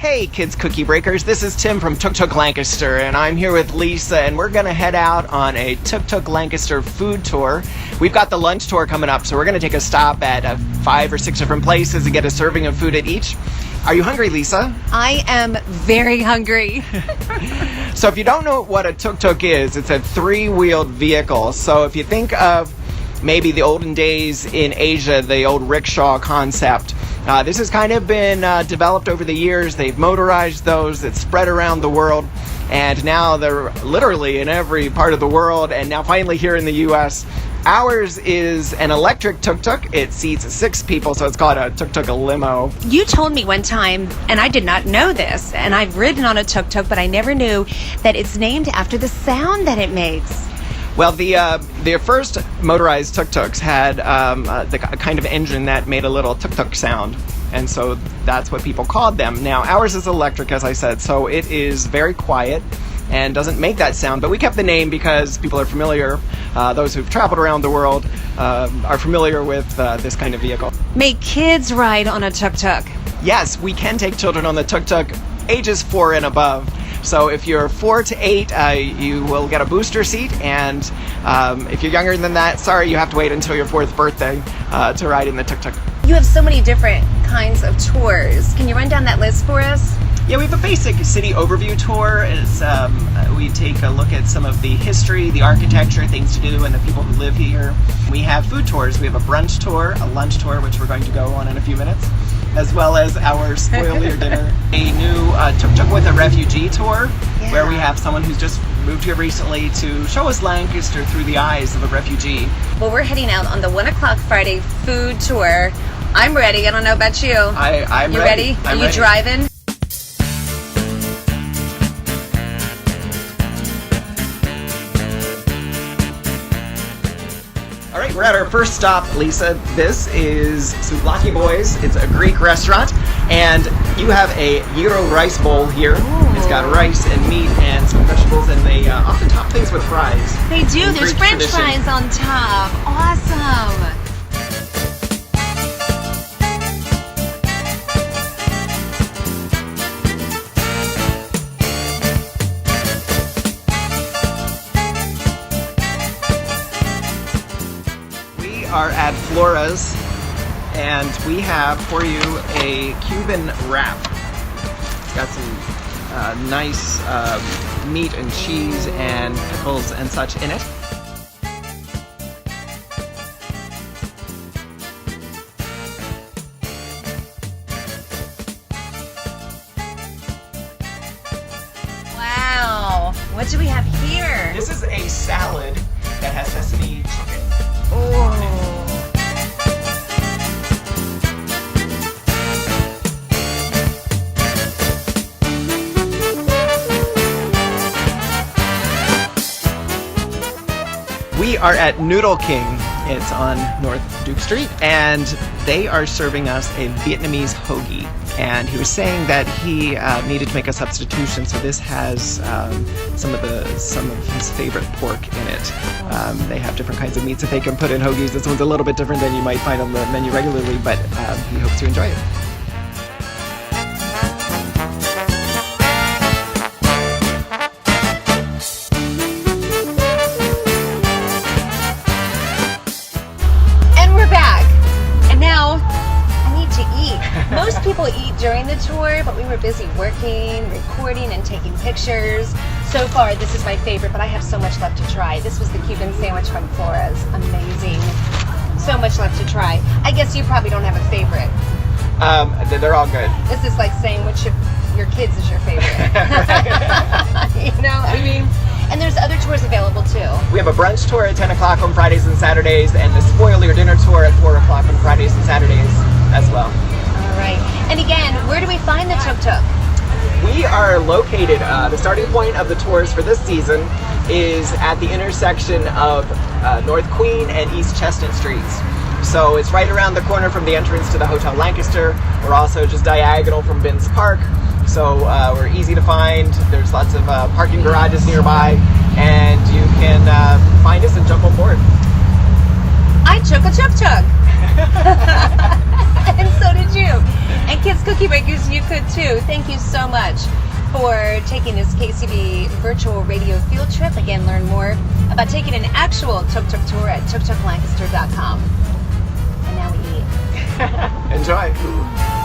Hey kids cookie breakers, this is Tim from Tuk Tuk Lancaster, and I'm here with Lisa, and we're going to head out on a Tuk Tuk Lancaster food tour. We've got the lunch tour coming up, so we're going to take a stop at 5 or 6 different places and get a serving of food at each. Are you hungry, Lisa? I am very hungry. So if you don't know what a tuk-tuk is, it's a 3-wheeled vehicle. So if you think of maybe the olden days in Asia, the old rickshaw concept, this has kind of been developed over the years. They've motorized those. It's spread around the world. And now they're literally in every part of the world. And now finally here in the U.S., ours is an electric tuk-tuk. It seats 6 people, so it's called a tuk-tuk, a limo. You told me one time, and I did not know this, and I've ridden on a tuk-tuk, but I never knew that it's named after the sound that it makes. Well, the first motorized tuk-tuks had the kind of engine that made a little tuk-tuk sound, and so that's what people called them. Now, ours is electric, as I said, so it is very quiet and doesn't make that sound, but we kept the name because people are familiar, those who've traveled around the world are familiar with this kind of vehicle. May kids ride on a tuk-tuk? Yes, we can take children on the tuk-tuk, ages 4 and above. So if you're 4 to 8, you will get a booster seat, and if you're younger than that, sorry, you have to wait until your 4th birthday to ride in the tuk-tuk. You have so many different kinds of tours. Can you run down that list for us? Yeah, we have a basic city overview tour. We take a look at some of the history, the architecture, things to do, and the people who live here. We have food tours. We have a brunch tour, a lunch tour, which we're going to go on in a few minutes, as well as our spoil your dinner, a new tuk-tuk with a refugee tour, where we have someone who's just moved here recently to show us Lancaster through the eyes of a refugee. Well, we're heading out on the 1 o'clock Friday food tour. I'm ready. I don't know about you. I'm you ready? Are you driving? All right, we're at our first stop, Lisa. This is Souvlaki Boys. It's a Greek restaurant, and you have a gyro rice bowl here. Ooh. It's got rice and meat and some vegetables, and they often top things with fries. They do. There's French fries on top. Awesome. We are at Flores, and we have for you a Cuban wrap. It's got some nice meat and cheese and pickles and such in it. Wow. What do we have here? This is a salad that has sesame chicken. We are at Noodle King. It's on North Duke Street, and they are serving us a Vietnamese hoagie. And he was saying that he needed to make a substitution, so this has some of his favorite pork in it. They have different kinds of meats that they can put in hoagies. This one's a little bit different than you might find on the menu regularly, but he hopes you enjoy it. Most people eat during the tour, but we were busy working, recording, and taking pictures. So far, this is my favorite, but I have so much left to try. This was the Cuban sandwich from Flores. Amazing. So much left to try. I guess you probably don't have a favorite. They're all good. This is like saying which of your kids is your favorite. You know, I mean, and there's other tours available too. We have a brunch tour at 10 o'clock on Fridays and Saturdays, and the spoil your dinner tour at 4 o'clock on Fridays and Saturdays as well. All right. And again, where do we find the tuk-tuk? We are located, the starting point of the tours for this season is at the intersection of North Queen and East Chestnut Streets. So it's right around the corner from the entrance to the Hotel Lancaster. We're also just diagonal from Binns Park. So we're easy to find. There's lots of parking garages nearby, and you can find us and jump on board. I took a tuk-tuk. And so did you. And Kids Cookie Breakers, you could too. Thank you so much for taking this KCB virtual radio field trip. Again, learn more about taking an actual tuk-tuk tour at tuktuklancaster.com. And now we eat. Enjoy.